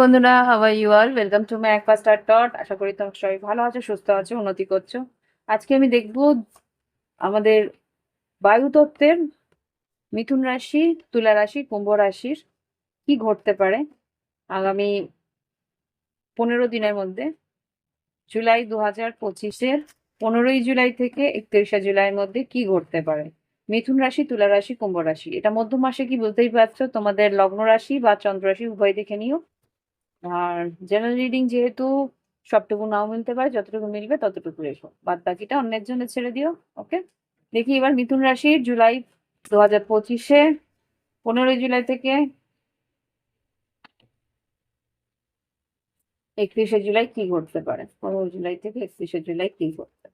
বন্ধুরা, how are you all? Welcome to my একপাস্টার টট। আশা করি তোমরা সবাই ভালো আছো, সুস্থ আছো, উন্নতি করছো। আজকে আমি দেখবো আমাদের বায়ুতত্ত্বের মিথুন রাশি, তুলা রাশি, কুম্ভ রাশির কি ঘটতে পারে আগামী 15 দিনের মধ্যে। জুলাই 2025-এর 15ই জুলাই থেকে 31শে জুলাইয়ের মধ্যে কি ঘটতে পারে মিথুন রাশি, তুলা রাশি, কুম্ভ রাশি। এটা মধ্য মাসে কি বুঝতেই পারছো, তোমাদের লগ্ন রাশি বা চন্দ্র রাশি উভয় দেখে নিও। আর জেনারেল রিডিং যেহেতু সবটুকু নাও মিলতে পারে, যতটুকু মিলবে ততটুকু রেখো, বাদ বাকিটা অন্যের জন্য ছেড়ে দিও। ওকে, দেখি এবার মিথুন রাশির জুলাই 2025-এ 15ই জুলাই থেকে 31শে জুলাই কি ঘটতে পারে। 15 জুলাই থেকে 31শে জুলাই কি ঘটতে,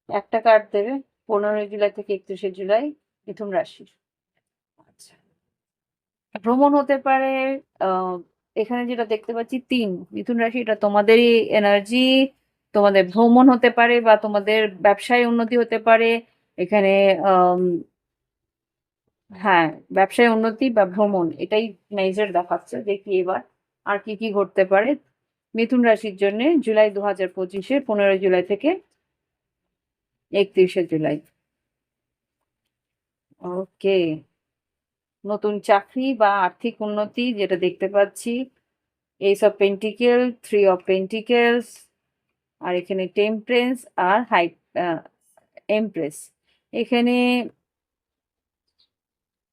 একটা কার্ড দেবে। 15ই জুলাই থেকে 31শে জুলাই মিথুন রাশির। আচ্ছা, ভ্রমণ হতে পারে। আহ এখানে যেটা দেখতে পাচ্ছি তিন, মিথুন রাশি, এটা তোমাদেরই এনার্জি। তোমাদের ভ্রমণ হতে পারে বা তোমাদের ব্যবসায় উন্নতি হতে পারে এখানে। আম, হ্যাঁ, ব্যবসায় উন্নতি বা ভ্রমণ, এটাই মেজর দেখাচ্ছে। দেখি এবার আর কি কি ঘটতে পারে মিথুন রাশির জন্য জুলাই 2025-এ 15 জুলাই থেকে 31শে জুলাই। ওকে, নতুন চাকরি বা আর্থিক উন্নতি যেটা দেখতে পাচ্ছি, এইস অফ পেন্টিকেল, 3 অফ পেন্টিকেলস, আর এখানে টেম্পারেন্স আর হাই এমপ্রেস। এখানে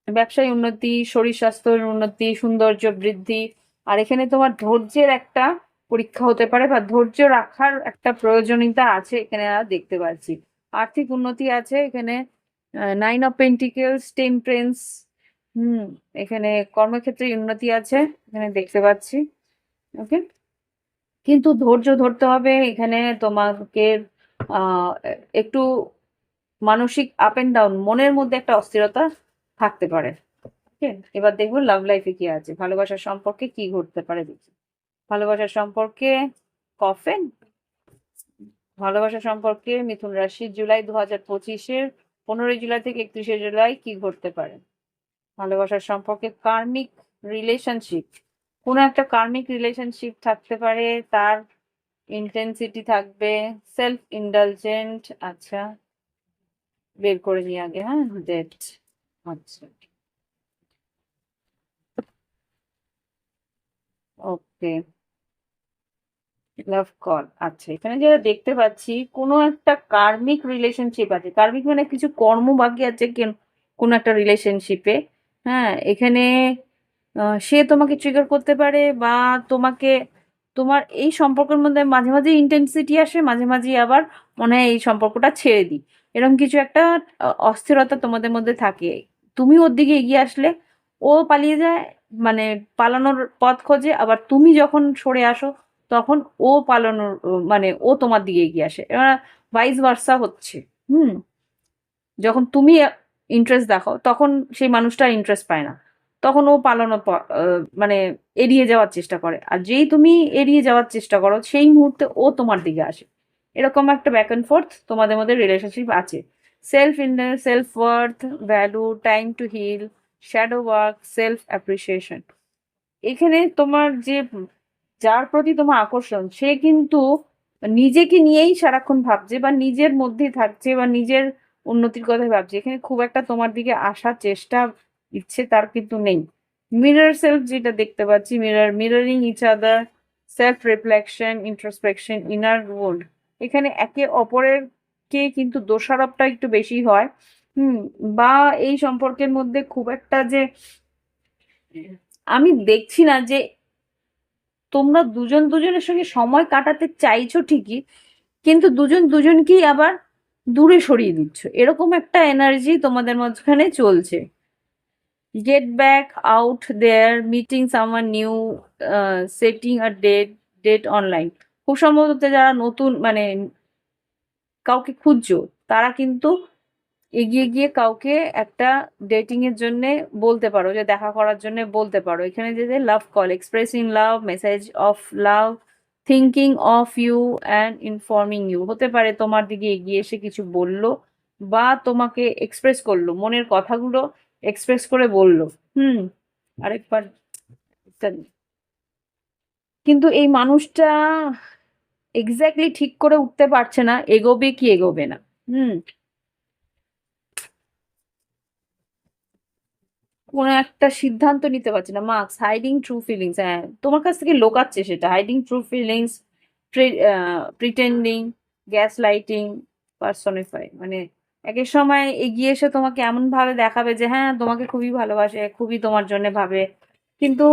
ব্যবসায় উন্নতি, শরীর স্বাস্থ্যের উন্নতি, সৌন্দর্য বৃদ্ধি। আর এখানে তোমার ধৈর্যের একটা পরীক্ষা হতে পারে বা ধৈর্য রাখার একটা প্রয়োজনীয়তা আছে এখানে দেখতে পাচ্ছি। আর্থিক উন্নতি আছে এখানে, 9 অফ পেন্টিকেলস, টেম্পারেন্স। এখানে কর্মক্ষেত্রে উন্নতি আছে এখানে দেখতে পাচ্ছি। ওকে, কিন্তু ধৈর্য ধরতে হবে এখানে তোমাকে। একটু মানসিক আপ এন্ড ডাউন, মনের মধ্যে একটা অস্থিরতা থাকতে পারে। ওকে, এবার দেখবো লাভ লাইফে কি আছে, ভালোবাসার সম্পর্কে কি ঘটতে পারে দেখি। ভালোবাসার সম্পর্কে কফেন, ভালোবাসা সম্পর্কে মিথুন রাশি জুলাই 2025-এর 15 জুলাই থেকে 31শে জুলাই কি ঘটতে পারে। ভালোবাসার সম্পর্কে কার্মিক রিলেশনশিপ, কোনো একটা কার্মিক রিলেশনশিপ থাকতে পারে, তার ইন্টেন্সিটি থাকবে। সেলফ ইন্ডালজেন্ট, আচ্ছা বের করে নিয়ে আগে। হ্যাঁ, ডেট। আচ্ছা, ওকে, লাভ কল। আচ্ছা, এখানে যেটা দেখতে পাচ্ছি কোনো একটা কার্মিক রিলেশনশিপ আছে। কার্মিক মানে কিছু কর্ম বাকি আছে কোনো একটা রিলেশনশিপে। হ্যাঁ, এখানে সে তোমাকে ট্রিগার করতে পারে বা তোমাকে, তোমার এই সম্পর্কের মধ্যে মাঝে মাঝে ইন্টেন্সিটি আসে, মাঝে মাঝে আবার মনে হয় এই সম্পর্কটা ছেড়ে দিই। এরকম কিছু একটা অস্থিরতা তোমাদের মধ্যে থাকে। তুমি ওর দিকে এগিয়ে আসলে ও পালিয়ে যায়, মানে পালানোর পথ খোঁজে। আবার তুমি যখন সরে আসো তখন ও পালানোর মানে ও তোমার দিকে এগিয়ে আসে। এবার ভাইস ভার্সা হচ্ছে। হুম, যখন তুমি ইন্টারেস্ট দেখাও তখন সেই মানুষটা ইন্টারেস্ট পায় না, তখন ও পালানো মানে এড়িয়ে যাওয়ার চেষ্টা করে। আর যেই তুমি এড়িয়ে যাওয়ার চেষ্টা করো সেই মুহূর্তে ও তোমার দিকে আসে। এরকম একটা ব্যাক অ্যান্ড ফোর্থ তোমাদের মধ্যে রিলেশনশিপ আছে। Self inner, self worth, value, time to heal, shadow work, self appreciation. এখানে তোমার যে যার প্রতি তোমার আকর্ষণ, সে কিন্তু নিজেকে নিয়েই সারাক্ষণ ভাবছে বা নিজের মধ্যেই থাকছে বা নিজের উন্নতির কথাই ভাবছে। এখানে খুব একটা তোমার দিকে আসার চেষ্টা, ইচ্ছে তার কিন্তু নেই। মিরর সেলফ যেটা দেখতে পাচ্ছি, mirroring each other, self reflection, introspection, inner world. এখানে একে অপরের কে কিন্তু দোষারোপটা একটু বেশি হয়। হুম, বা এই সম্পর্কের মধ্যে খুব একটা যে আমি দেখছি না যে তোমরা দুজন দুজনের সঙ্গে সময় কাটাতে চাইছো ঠিকই, কিন্তু দুজন দুজনকেই আবার দূরে সরিয়ে দিচ্ছ। এরকম একটা এনার্জি তোমাদের মাঝখানে চলছে। Get back out there, meeting someone new, setting a date online. খুব সম্ভবত যারা নতুন মানে কাউকে খুঁজছো তারা কিন্তু এগিয়ে গিয়ে কাউকে একটা ডেটিং এর জন্যে বলতে পারো, যে দেখা করার জন্য বলতে পারো। এখানে যে love call, expressing love, message of love, thinking of you and informing you. হতে পারে তোমার দিকে এগিয়ে এসে কিছু বললো বা তোমাকে এক্সপ্রেস করলো, মনের কথাগুলো এক্সপ্রেস করে বললো। হুম, আরেকবার ইত্যাদি। কিন্তু এই মানুষটা এক্স্যাক্টলি ঠিক করে উঠতে পারছে না এগোবে কি এগোবে না। হুম, কোনো একটা সিদ্ধান্ত নিতে পারছে না। মার্কস হাইডিং ট্রু ফিলিংস, হ্যাঁ তোমার কাছ থেকে লোকাচ্ছে সেটা। Hiding true feelings, pretending, gaslighting, personify. মানে একেক সময় এগিয়ে এসে তোমাকে এমন ভাবে দেখাবে যে হ্যাঁ তোমাকে খুবই ভালোবাসে, খুবই তোমার জন্য ভাবে, কিন্তু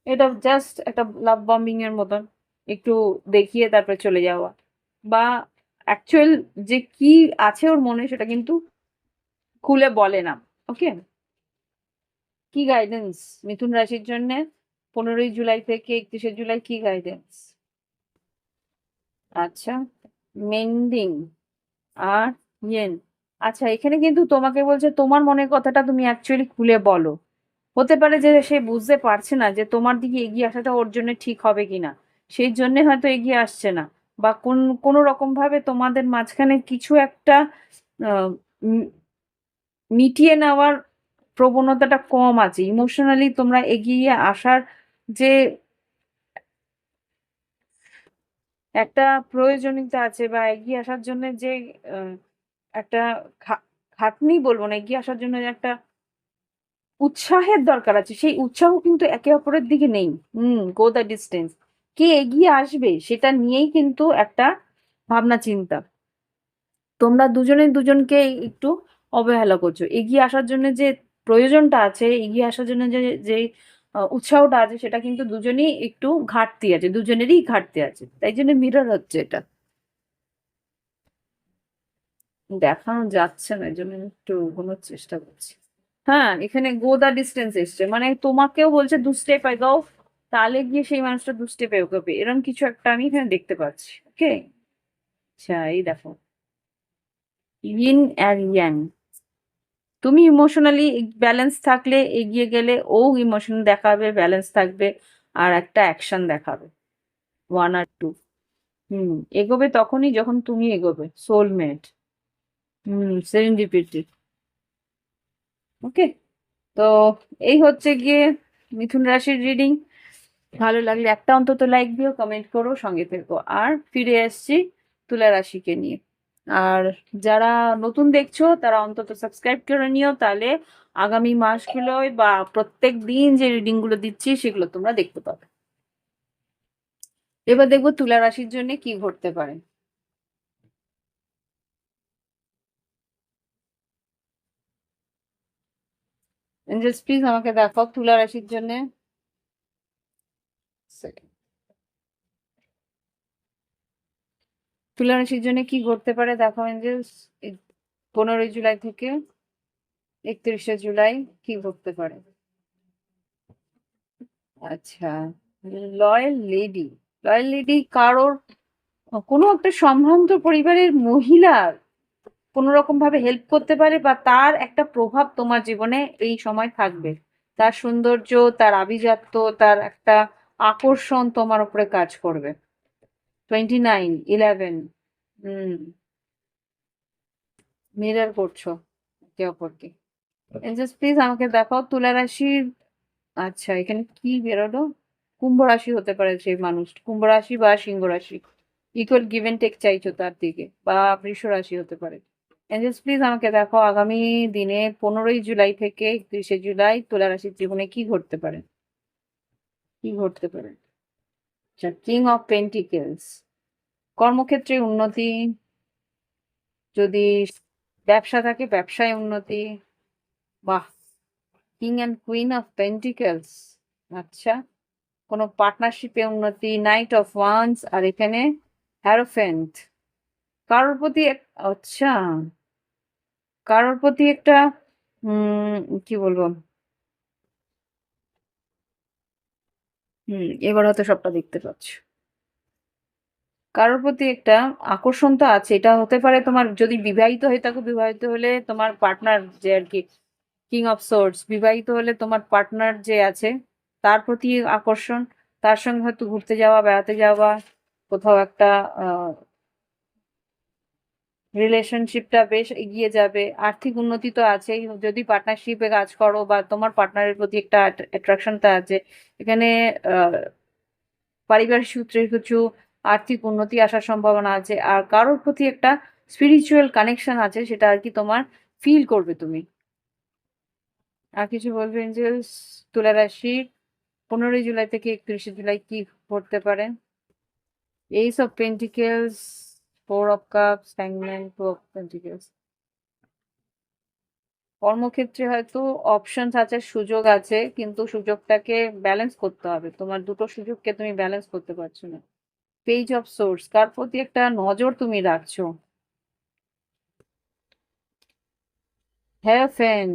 এটা জাস্ট একটা লাভ বম্বিং এর মতন, একটু দেখিয়ে তারপরে চলে যাওয়া। বা অ্যাকচুয়াল যে কি আছে ওর মনে সেটা কিন্তু খুলে বলে না। ওকে, কি গাইডেন্স মিথুন রাশির জন্য 15ই জুলাই থেকে 31শে জুলাই, কি গাইডেন্স? আচ্ছা, মেন্ডিং আর ইয়েন। আচ্ছা, এখানে কিন্তু তোমাকে বলছে তোমার মনের কথাটা তুমি অ্যাকচুয়ালি খুলে বলো। হতে পারে যে সে বুঝতে পারছে না যে তোমার দিকে এগিয়ে আসাটা ওর জন্য ঠিক হবে কিনা, সেই জন্য হয়তো এগিয়ে আসছে না। বা কোনো রকম ভাবে তোমাদের মাঝখানে কিছু একটা আহ, উম, মিটিয়ে নেওয়ার প্রবণতাটা কম আছে। ইমোশনালি তোমরা এগিয়ে আসার যে একটা প্রয়োজনীয়তা আছে বা এগিয়ে আসার জন্য যে আহ, একটা খাটনি বলবো না, এগিয়ে আসার জন্য যে একটা উৎসাহের দরকার আছে, সেই উৎসাহ কিন্তু একে অপরের দিকে নেই। Go the distance. কে এগিয়ে আসবে সেটা নিয়েই কিন্তু একটা ভাবনা চিন্তা। তোমরা দুজনে দুজনকে একটু অবহেলা করছো। এগিয়ে আসার জন্য যে প্রয়োজনটা আছে, এগিয়ে আসার জন্য যে যে উৎসাহটা আছে, সেটা কিন্তু দুজনেই একটু ঘাটতি আছে, দুজনেরই ঘাটতি আছে, তাই জন্য মিরর হচ্ছে এটা। দেখানো যাচ্ছে না, এই জন্য আমি একটু ঘুমানোর চেষ্টা করছি। হ্যাঁ, এখানে গো দা ডিস্টেন্স এসছে, মানে তোমাকেও বলছে 2 স্টেপ এগোও, তাহলে গিয়ে সেই মানুষটা 2 স্টেপ এগোবে, এরকম কিছু একটা আমি এখানে দেখতে পাচ্ছি। ওকে, আচ্ছা এই দেখো, ইন আর ইয়াং। তুমি ইমোশনালি ব্যালেন্স থাকলে এগিয়ে গেলে ও ইমোশন দেখাবে, ব্যালেন্স থাকবে, আর একটা অ্যাকশন দেখাবে, 1 আর 2। এগোবে তখনই যখন তুমি এগোবে, সোলমেট। সেরেন্ডিপিটি। ওকে, তো এই হচ্ছে গিয়ে মিথুন রাশির রিডিং। ভালো লাগলে একটা অন্তত লাইক দিও, কমেন্ট করো, সঙ্গে থেকো। আর ফিরে আসছি তুলা রাশিকে নিয়ে। আর যারা নতুন দেখছো তারা অন্তত সাবস্ক্রাইব করে নিও, তাহলে আগামী মাসগুলোয় বা প্রত্যেক দিন যে রিডিং গুলো দিচ্ছি সেগুলো তোমরা দেখতে পাবে। এবার দেখবো তুলা রাশির জন্য কি ঘটতে পারে। এঞ্জেলস প্লিজ আমাকে দেখাও তুলা রাশির জন্য। তুলা রাশির জন্য কি ঘটতে পারে দেখো এঞ্জেলস, 15ই জুলাই থেকে 31শে জুলাই কি ঘটতে পারে। আচ্ছা, লয়াল লেডি। লয়াল লেডি কারোর কোনো একটা সম্ভ্রান্ত পরিবারের মহিলা কোনো রকম ভাবে হেল্প করতে পারে, বা তার একটা প্রভাব তোমার জীবনে এই সময় থাকবে। তার সৌন্দর্য, তার আভিজাত্য, তার একটা আকর্ষণ তোমার উপরে কাজ করবে। 29, 11। হুম, মিরর করছো একে অপরকে। এঞ্জেলস প্লিজ আমাকে দেখাও তুলা রাশির। আচ্ছা, এখানে কি বেরোলো? কুম্ভ রাশি হতে পারে সেই মানুষ, কুম্ভ রাশি বা সিংহ রাশি। ইকুয়াল গিভ এন্ড টেক চাইছো তার দিকে, বা বৃষ রাশি হতে পারে। এঞ্জেলস প্লিজ আমাকে দেখো আগামী দিনে 15ই জুলাই থেকে 31শে জুলাই তুলা রাশির জীবনে কি ঘটতে পারে, কি ঘটতে পারে। আচ্ছা, কিং অফ পেন্টিকেলস। কর্মক্ষেত্রে উন্নতি, যদি ব্যবসা থাকে ব্যবসায় উন্নতি। বাহ, king and queen of pentacles. আচ্ছা, কোনো পার্টনারশিপে উন্নতি, নাইট অফ ওয়ান্স, আর এখানে হ্যারোফেন্ট। কারোর প্রতি আচ্ছা, কারোর প্রতি একটা কি বলবো, এবার হয়তো সবটা দেখতে পাচ্ছ। কারোর প্রতি একটা আকর্ষণ তো আছে, এটা হতে পারে তোমার, যদি বিবাহিত হয়ে থাকো, বিবাহিত হলে তোমার পার্টনার যে আর কি কিং অফ সোর্স, বিবাহিত হলে তোমার পার্টনার যে আছে তার প্রতি আকর্ষণ, তার সঙ্গে হয়তো ঘুরতে যাওয়া, বেড়াতে যাওয়া, কোথাও একটা রিলেশনশিপটা বেশ এগিয়ে যাবে। আর্থিক উন্নতি তো আছেই, যদি পার্টনারশিপে কাজ করো বা তোমার পার্টনারের প্রতি একটা অ্যাট্রাকশনটা আছে এখানে। আহ, পারিবারিক সূত্রে কিছু আর্থিক উন্নতি আসার সম্ভাবনা আছে, আর কারোর প্রতি একটা স্পিরিচুয়াল কানেকশন আছে, সেটা আর কি তোমার ফিল করবে তুমি। আর কিছু বলবে এঞ্জেলস? তুলা রাশি 15 জুলাই থেকে 31 জুলাই কি করতে পারে? Ace of pentacles, 4 of cups, হ্যাংম্যান, 2 অফ পেন্টিকেলস। কর্মক্ষেত্রে হয়তো অপশনস আছে, সুযোগ আছে, কিন্তু সুযোগটাকে ব্যালেন্স করতে হবে, তোমার দুটো সুযোগকে তুমি ব্যালেন্স করতে পারছো না। পেজ অফ সোর্স, কার প্রতি একটা নজর তুমি রাখছো? হ্যারোফেন,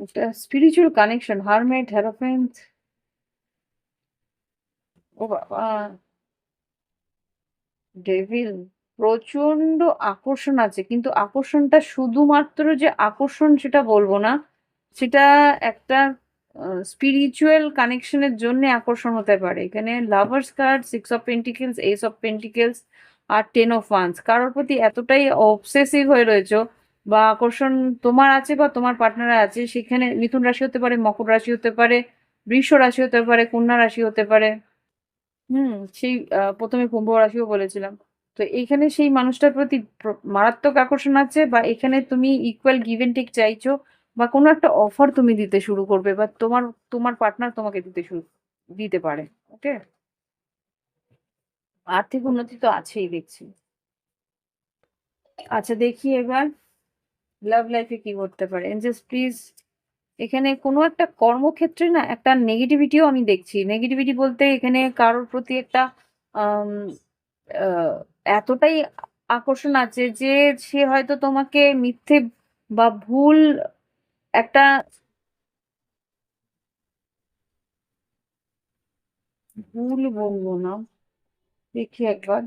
একটা স্পিরিচুয়াল কানেকশন, হারমেট, হ্যারোফেন। ও বাবা, ডেভিল, প্রচন্ড আকর্ষণ আছে, কিন্তু আকর্ষণটা শুধুমাত্র যে আকর্ষণ সেটা বলবো না, সেটা একটা স্পিরিচুয়াল কানেকশনের জন্য আকর্ষণ হতে পারে। এখানে lovers card, 6 of pentacles, ace of pentacles, আর 10 অফ ওয়ান্স। কারোর প্রতি এতটাই অবসেসিভ হয়ে রয়েছো বা আকর্ষণ তোমার আছে বা তোমার পার্টনার আছে, সেখানে মিথুন রাশি হতে পারে, মকর রাশি হতে পারে, বৃষ রাশি হতে পারে, কন্যা রাশি হতে পারে। হুম, সেই প্রথমে কুম্ভ রাশিও বলেছিলাম। তো এইখানে সেই মানুষটার প্রতি মারাত্মক আকর্ষণ আছে, বা এখানে তুমি ইকুয়াল গিভ এন্ড টেক চাইছো, বা কোনো একটা অফার তুমি দিতে শুরু করবে, বা তোমার তোমার পার্টনার তোমাকে দিতে পারে। ওকে, আর্থিক উন্নতি তো আছেই দেখছি। আচ্ছা, দেখি এবার লাভ লাইফে কি করতে পারে এঞ্জেলস প্লিজ। এখানে কোনো একটা কর্মক্ষেত্রে না একটা নেগেটিভিটিও আমি দেখছি। নেগেটিভিটি বলতে এখানে কারোর প্রতি একটা আম, আহ, এতটাই আকর্ষণ আছে যে সে হয়তো তোমাকে মিথ্যে বা ভুল একটা, ভুল বলবো না, দেখি একবার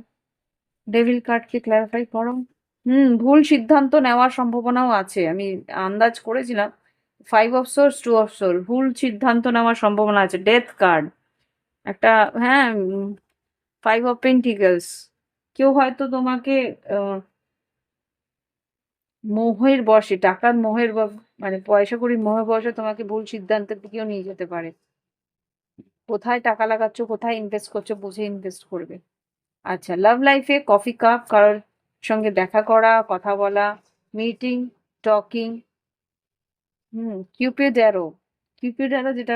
ডেভিল কার্ডকে ক্ল্যারিফাই করো। ভুল সিদ্ধান্ত নেওয়ার সম্ভাবনাও আছে, আমি আন্দাজ করেছিলাম। 5 অফ সোর্স, 2 অফ সোল, ভুল সিদ্ধান্ত নেওয়ার সম্ভাবনা আছে। ডেথ কার্ড একটা, হ্যাঁ, 5 অফ পেন্টিকলস, কেউ হয়তো তোমাকে আহ, মোহের বশে, টাকার মোহের মানে পয়সা কড়ির মোহের বশে তোমাকে ভুল সিদ্ধান্তের দিকেও নিয়ে যেতে পারে। কোথায় টাকা লাগাচ্ছ, কোথায় ইনভেস্ট করছো, বুঝে ইনভেস্ট করবে। আচ্ছা, লাভ লাইফে কফি কাপ, কারোর সঙ্গে দেখা করা, কথা বলা, meeting, talking. Cupid arrow, cupid arrow যেটা,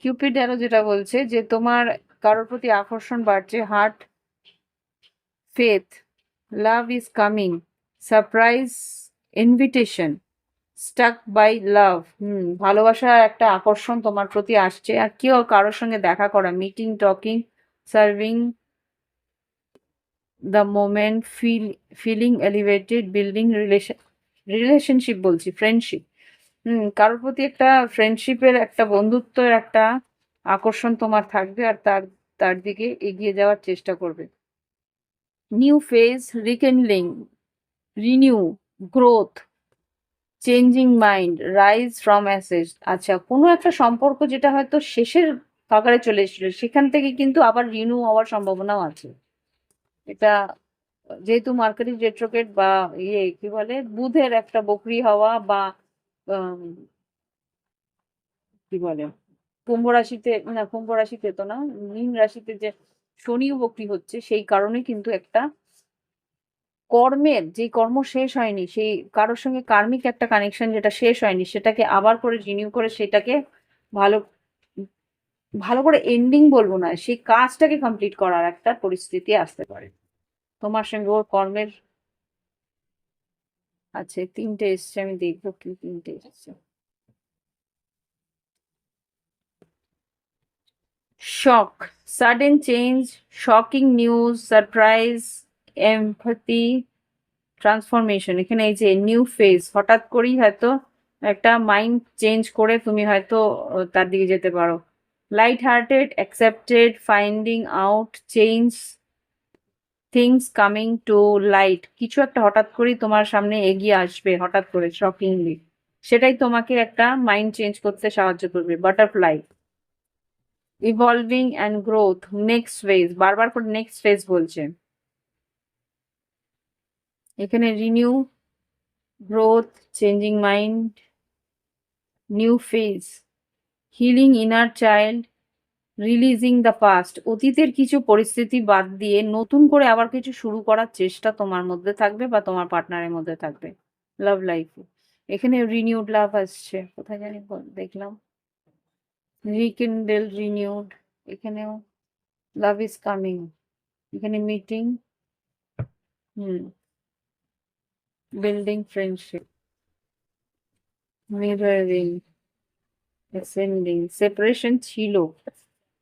কিউপিড অ্যারো যেটা বলছে যে তোমার কারোর প্রতি আকর্ষণ বাড়ছে, heart, faith, love is coming, surprise, invitation, stuck by love. ভালোবাসা একটা আকর্ষণ তোমার প্রতি আসছে, আর কেউ কারোর সঙ্গে দেখা করা, meeting, talking, serving the moment, feeling elevated, building relationship বলছি, ফ্রেন্ডশিপ। কারোর প্রতি একটা ফ্রেন্ডশিপের একটা, বন্ধুত্বের একটা আকর্ষণ তোমার থাকবে, আর তার তার দিকে এগিয়ে যাওয়ার চেষ্টা করবে। New phase, rekindling, renew, growth, changing mind, rise from ashes. আচ্ছা, কোনো একটা সম্পর্ক যেটা হয়তো শেষের কাগারে চলে এসেছিল, সেখান থেকে কিন্তু আবার রিনিউ হওয়ার সম্ভাবনাও আছে। এটা যেহেতু মার্কারি রেট্রোগ্রেড বা কি বলে, বুধের একটা বকরি হওয়া, বা আম, কি বলে, কুম্ভ রাশিতে, না কুম্ভ রাশিতে তো না, মীন রাশিতে যে শনি বকরি হচ্ছে, সেই কারণে কিন্তু একটা কর্মের, যে কর্ম শেষ হয়নি, সেই কারোর সঙ্গে কার্মিক একটা কানেকশন যেটা শেষ হয়নি, সেটাকে আবার করে রিনিউ করে সেটাকে ভালো ভালো করে এন্ডিং বলবো না, সেই কাজটাকে কমপ্লিট করার একটা পরিস্থিতি আসতে পারে তোমার সঙ্গে ওর কর্মের। আছে 3টে এসছে, আমি দেখবো কি 3টে এসছে। Shock, sudden change, shocking news, surprise, empathy, transformation. এখানে এই যে নিউ ফেজ, হঠাৎ করেই হয়তো একটা মাইন্ড চেঞ্জ করে তুমি হয়তো তার দিকে যেতে পারো। Light hearted, accepted, finding out, change, things coming to light. কিছু একটা হঠাৎ করেই তোমার সামনে এগিয়ে আসবে, হঠাৎ করে শকিংলি। সেটাই তোমাকে একটা মাইন্ড চেঞ্জ করতে সাহায্য করবে। Butterfly, evolving and growth, next phase, বারবার করে নেক্সট ফেজ বলছে এখানে। Renew, growth, changing mind, new phase, healing inner child, releasing the past. অতীতের কিছু পরিস্থিতি বাদ দিয়ে নতুন করে আবার কিছু শুরু করার চেষ্টা তোমার মধ্যে থাকবে বা তোমার পার্টনারের মধ্যে থাকবে। লাভ লাইফে এখানে রিনিউড লাভ আসছে, কোথায় জানি দেখলাম, রিকিন্ডেল, রিনিউড, এখানেও লাভ ইজ কামিং, এখানে meeting, hmm, building friendship, mirroring, ascending. Separation ছিল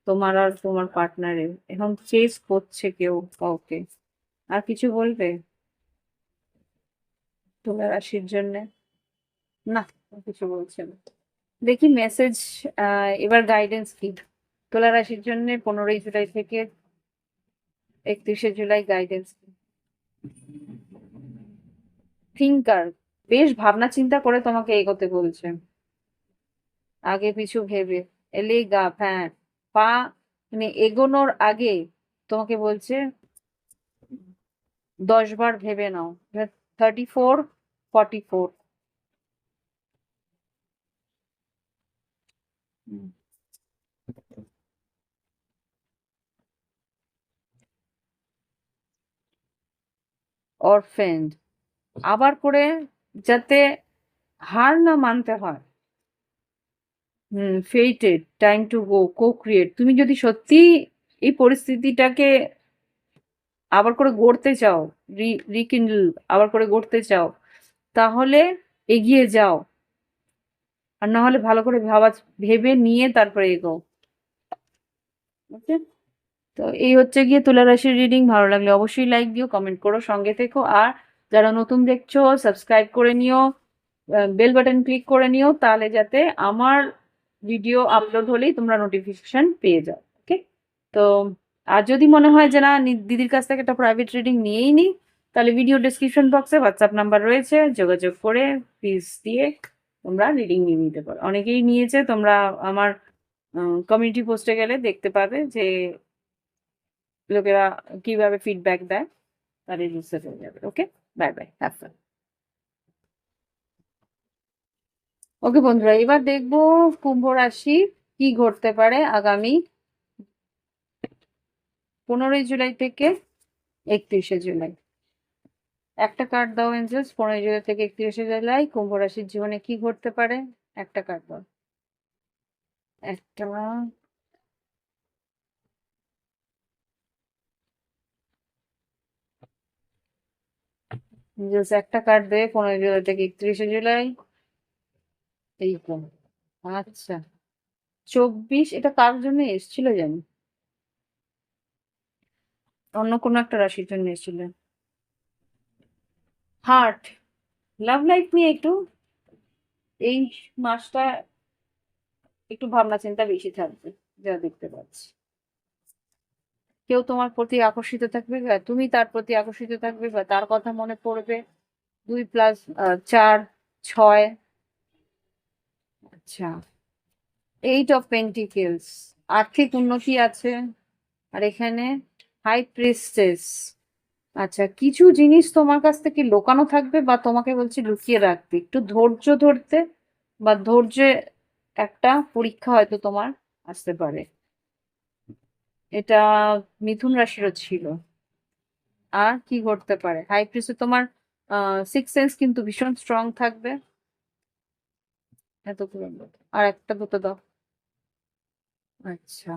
তোমার আর তোমার পার্টনারের, এখন চেস করছে কেউ কাউকে। আর কিছু বলবে তুলা রাশির জন্য? না, আর কিছু বলছে না। দেখি মেসেজ, এবার গাইডেন্স কি তুলা রাশির জন্য 15 জুলাই থেকে 31 জুলাই, গাইডেন্স কি? থিঙ্কার, বেশ ভাবনা চিন্তা করে তোমাকে এগোতে বলছে, আগে পিছু ভেবে। এলিগা, হ্যাঁ, পা মানে এগোনোর আগে তোমাকে বলছে 10 বার ভেবে নাও। 34, 44, অরফেন্ড, আবার করে যাতে হার না মানতে হয়। Fated, time to go, co create. তুমি যদি সত্যি এই পরিস্থিতিটাকে আবার করে গড়তে চাও, রিকিন্ডল আবার করে গড়তে চাও, তাহলে এগিয়ে যাও। আর না হলে ভালো করে ভেবে নিয়ে তারপরে এগো। ওকে, তো এই হচ্ছে গিয়ে তুলা রাশির রিডিং। ভালো লাগলে অবশ্যই লাইক দিও, কমেন্ট করো, সঙ্গে থেকো। আর যারা নতুন দেখছো সাবস্ক্রাইব করে নিও, বেল বাটন ক্লিক করে নিও, তাহলে যাতে আমার ভিডিও আপলোড হলেই তোমরা নোটিফিকেশন পেয়ে যাও। ওকে, তো আর যদি মনে হয় যে না দিদির কাছ থেকে একটা প্রাইভেট রিডিং নিয়েই নিই, তাহলে ভিডিও ডিসক্রিপশন বক্সে হোয়াটসঅ্যাপ নাম্বার রয়েছে, যোগাযোগ করে ফিস দিয়ে তোমরা রিডিং নিয়ে নিতে পারো। অনেকেই নিয়েছে, তোমরা আমার কমিউনিটি পোস্টে গেলে দেখতে পাবে যে লোকেরা কিভাবে ফিডব্যাক দেয়, তাহলে বুঝতে পেরে যাবে। ওকে, বাই বাই, হ্যাভ ফান। ওকে বন্ধুরা, এবার দেখবো কুম্ভ রাশি কি ঘটতে পারে আগামী 15 জুলাই থেকে 31 জুলাই। একটা কার্ড দাও এঞ্জেলস, 15 জুলাই থেকে 31 জুলাই কুম্ভ রাশির জীবনে কি ঘটতে পারে। একটা কার্ড দাও। একটা, এঞ্জেলস একটা কার্ড দেবে 15 জুলাই থেকে 31 জুলাই। এই তো, আচ্ছা, 24, এটা কার জন্য এসেছিল জানি, অন্য কোনো একটা রাশির জন্য এসেছিল। হার্ট, লাভ লাইফ নিয়ে একটু এই মাসটা একটু ভাবনা চিন্তা বেশি থাকবে, যা দেখতে পাচ্ছি। কেউ তোমার প্রতি আকর্ষিত থাকবে বা তুমি তার প্রতি আকর্ষিত থাকবে বা তার কথা মনে পড়বে। 2+4, 6। আচ্ছা, 8 অফ পেন্টিকেলস, আর্থিক উন্নতি আছে। আর এখানে হাই প্রিস্টেস। আচ্ছা, কিছু জিনিস তোমার কাছ থেকে লুকানো থাকবে বা তোমাকে বলছি লুকিয়ে রাখতে, একটু ধৈর্য ধরতে, বা ধৈর্যে একটা পরীক্ষা হয়তো তোমার আসতে পারে। এটা মিথুন রাশিরও ছিল। আর কি ঘটতে পারে, হাই প্রিস্টে তোমার সিক্স সেন্স কিন্তু ভীষণ স্ট্রং থাকবে। এতগুলো আর একটা দুটো দাও। আচ্ছা,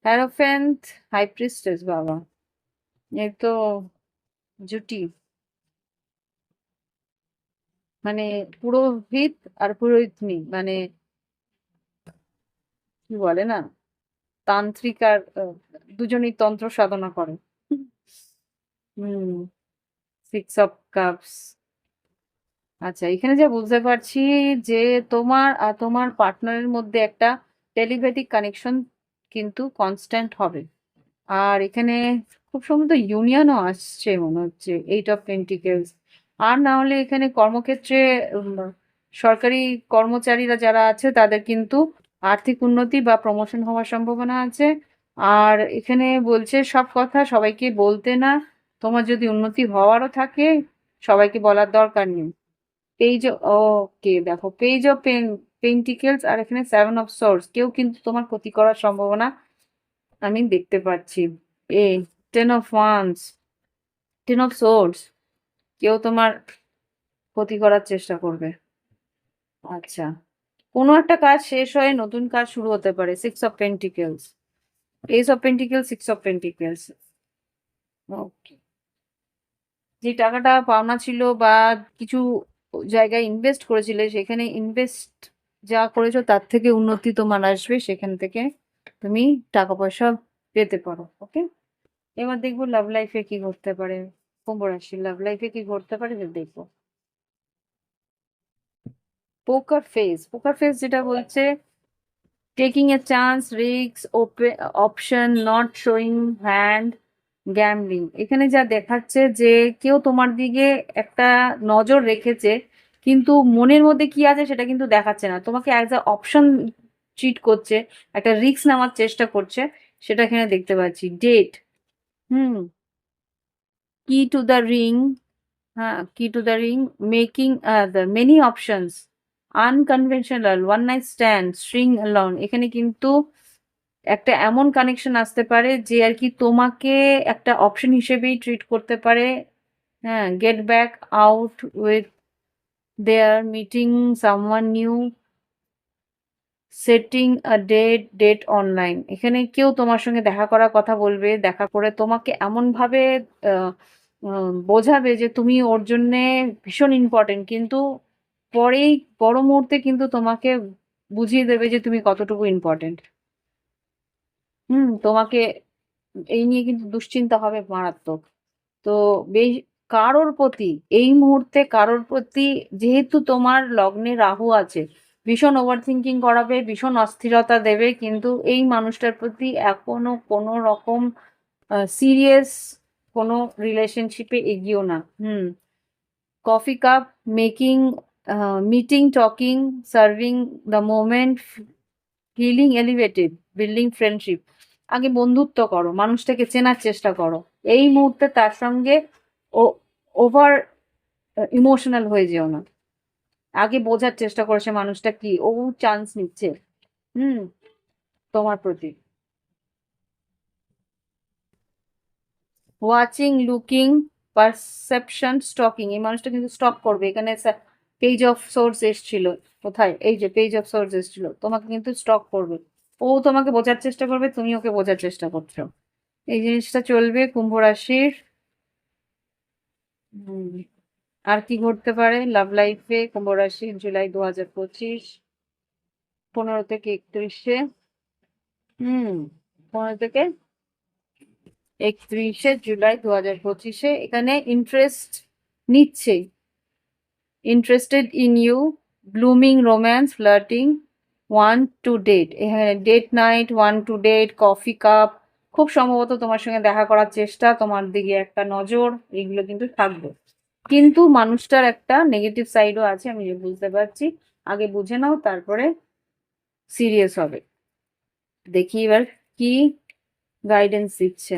হ্যারোফেন্ট, হাই প্রিস্টেস, বাবা, এই তো জুটি, মানে পুরোহিত আর পুরোহিতনি, মানে কি বলে না, তান্ত্রিক আর দুজনেই তন্ত্র সাধনা করে। হুম, 6 অফ কাপস। আচ্ছা, এখানে যা বুঝতে পারছি যে তোমার আর তোমার পার্টনারের মধ্যে একটা টেলিপ্যাথিক কানেকশন কিন্তু কনস্ট্যান্ট হবে। আর এখানে খুব সম্ভবত ইউনিয়নও আসছে মনে হচ্ছে, 8 অফ পেন্টিকেলস। আর না হলে এখানে কর্মক্ষেত্রে উম, সরকারি কর্মচারীরা যারা আছে তাদের কিন্তু আর্থিক উন্নতি বা প্রমোশন হওয়ার সম্ভাবনা আছে। আর এখানে বলছে সব কথা সবাইকে বলতে না, তোমার যদি উন্নতি হওয়ারও থাকে সবাইকে বলার দরকার নেই। পেজ, ওকে দেখো, পেজ অফ পেন্টিকেলস আর এখানে 7 অফ সোর্স, কেউ কিন্তু তোমার ক্ষতি করার সম্ভাবনা আমি দেখতে পাচ্ছি। এ 10 অফ ওয়ান্স, 10 অফ সোর্স, কেউ তোমার ক্ষতি করার চেষ্টা করবে। আচ্ছা, কোনো একটা কাজ শেষ হয়ে নতুন কাজ শুরু হতে পারে। 6 of pentacles, Ace of pentacles, 6 of pentacles. Okay, যে টাকাটা পাওনা ছিল বা কিছু জায়গায় ইনভেস্ট করেছিলে, সেখানে ইনভেস্ট যা করেছো তার থেকে উন্নতি তোমার আসবে, সেখান থেকে তুমি টাকা পয়সা পেতে পারো। ওকে, এবার দেখবো লাভ লাইফে কি ঘটতে পারে। কুম্ভ রাশি লাভ লাইফে কি ঘটতে পারে সেটা দেখবো। পোকার ফেস যেটা বলছে, taking a chance, risk, option, not showing hand, gambling. এখানে যা দেখাচ্ছে যে কেউ তোমার দিকে একটা নজর রেখেছে, কিন্তু মনের মধ্যে কি আছে সেটা কিন্তু দেখাচ্ছে না, তোমাকে অ্যাজ আ অপশন ট্রিট করছে, একটা রিস্ক নেওয়ার চেষ্টা করছে, সেটা এখানে দেখতে পাচ্ছি। ডেট, হুম, কি টু দ্য রিং, হ্যাঁ, কি to the ring, making the many options, unconventional, one night stand, string along. এখানে কিন্তু একটা এমন কানেকশন আসতে পারে যে আর কি তোমাকে একটা অপশন হিসেবেই ট্রিট করতে পারে। হ্যাঁ, get back out with there, meeting someone new, setting a date online. এখানে কেউ তোমার সঙ্গে দেখা করার কথা বলবে, দেখা করে তোমাকে এমনভাবে বোঝাবে যে তুমি ওর জন্যে ভীষণ ইম্পর্টেন্ট, কিন্তু পরেই পর মুহূর্তে কিন্তু তোমাকে বুঝিয়ে দেবে যে তুমি কতটুকু ইম্পর্টেন্ট। তোমাকে এই নিয়ে কিন্তু দুশ্চিন্তা হবে মারাত্মক। তো বেশ, কারোর প্রতি এই মুহূর্তে কারোর প্রতি, যেহেতু তোমার লগ্নে রাহু আছে, ভীষণ ওভার থিঙ্কিং করাবে, ভীষণ অস্থিরতা দেবে, কিন্তু এই মানুষটার প্রতি এখনো কোনো রকম সিরিয়াস কোনো রিলেশনশিপে এগিয়েও না। Coffee cup, making, meeting, talking, serving the moment, feeling elevated, building friendship. আগে বন্ধুত্ব করো, মানুষটাকে চেনার চেষ্টা করো। এই মুহূর্তে তার সঙ্গে ও ওভার ইমোশনাল হয়ে যেও না। আগে বোঝার চেষ্টা করো সে মানুষটা কি, ও চান্স নিচ্ছে হুম তোমার প্রতি। Watching, looking, perception, stocking. এই মানুষটা কিন্তু স্টক করবে। এখানে পেজ অফ সোর্স এসছিল, কোথায়, এই যে পেজ অফ সোর্স এসছিল, তোমাকে কিন্তু স্টক করবে। ও তোমাকে বোঝার চেষ্টা করবে, তুমি ওকে বোঝার চেষ্টা করছো। এই জিনিসটা চলবে কুম্ভ রাশির। হুম, আর কি ঘটতে পারে লাভ লাইফে কুম্ভ রাশির জুলাই 2025, 15 থেকে 31। হুম 15 থেকে 31 জুলাই 2025, এখানে ইন্টারেস্ট নিচ্ছে, interested in you, blooming romance, flirting, one to date. এখানে date night, one to date, coffee cup, খুব সম্ভবত তোমার সঙ্গে দেখা করার চেষ্টা, তোমার দিকে একটা নজর, এগুলো কিন্তু থাকবে। কিন্তু মানুষটার একটা নেগেটিভ সাইডও আছে, আমি যে বুঝতে পারছি। আগে বুঝে নাও, তারপরে সিরিয়াস হবে। দেখি এবার কি গাইডেন্স দিচ্ছে।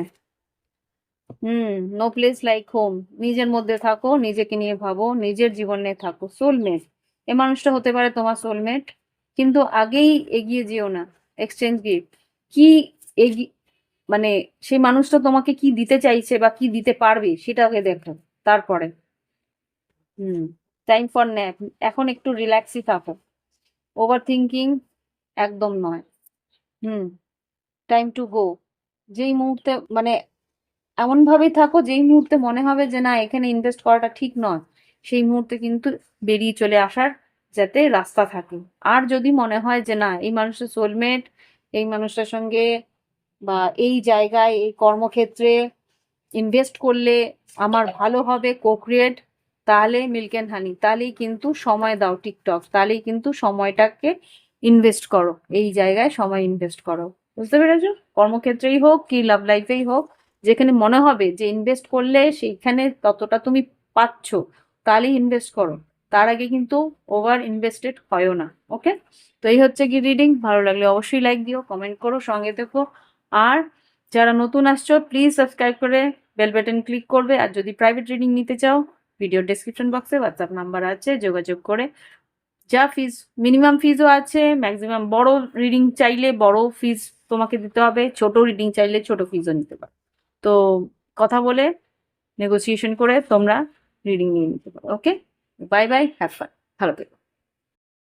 নো প্লেস লাইক হোম, নিজের মধ্যে থাকো, নিজেকে নিয়ে ভাবো, নিজের জীবনে থাকো। সোলমেট, এ মানুষটা হতে পারে তোমার সোলমেট, কিন্তু আগেই এগিয়ে যেও না। এক্সচেঞ্জ গিফট, কি এগিয়ে, মানে সেই মানুষটা তোমাকে কি দিতে চাইছে বা কি দিতে পারবে সেটা আগে দেখো, তারপরে। হুম টাইম ফর ন্যাপ, এখন একটু রিল্যাক্সই থাকো, ওভার থিঙ্কিং একদম নয়। হুম টাইম টু গো, যেই মুহূর্তে মানে এমন ভাবেই থাকো, যেই মুহূর্তে মনে হবে যে না এখানে ইনভেস্ট করাটা ঠিক নয়, সেই মুহূর্তে কিন্তু বেরিয়ে চলে আসার যাতে রাস্তা থাকে। আর যদি মনে হয় যে না এই মানুষটা সোলমেট, এই মানুষটার সঙ্গে বা এই জায়গায় এই কর্মক্ষেত্রে ইনভেস্ট করলে আমার ভালো হবে, কোক্রিয়েট, তাহলে মিল্ক অ্যান্ড হানি, তাহলেই কিন্তু সময় দাও টিকটক, তাহলেই কিন্তু সময়টাকে ইনভেস্ট করো, এই জায়গায় সময় ইনভেস্ট করো। বুঝতে পেরেছো? কর্মক্ষেত্রেই হোক কি লাভ লাইফেই হোক, যেখানে মনে হবে যে ইনভেস্ট করলে সেইখানে ততটা তুমি পাচ্ছ, তাহলেই ইনভেস্ট করো। তার আগে কিন্তু ওভার ইনভেস্টেড হয়ও না। ওকে, তো এই হচ্ছে কি রিডিং। ভালো লাগলে অবশ্যই লাইক দিও, কমেন্ট করো, সঙ্গে দেখো। আর যারা নতুন আসছো প্লিজ সাবস্ক্রাইব করে বেল বাটন ক্লিক করবে। আর যদি প্রাইভেট রিডিং নিতে চাও, ভিডিও ডেসক্রিপশন বক্সে হোয়াটসঅ্যাপ নাম্বার আছে, যোগাযোগ করে যা ফিজ, মিনিমাম ফিজও আছে, ম্যাক্সিমাম বড় রিডিং চাইলে বড় ফিজ তোমাকে দিতে হবে, ছোট রিডিং চাইলে ছোট ফিজও নিতে পারো। তো কথা বলে নেগোসিয়েশন করে তোমরা রিডিং নিয়ে নিতে পারো। ওকে, বাই বাই, হ্যাভ ফান, ভালো থেকো।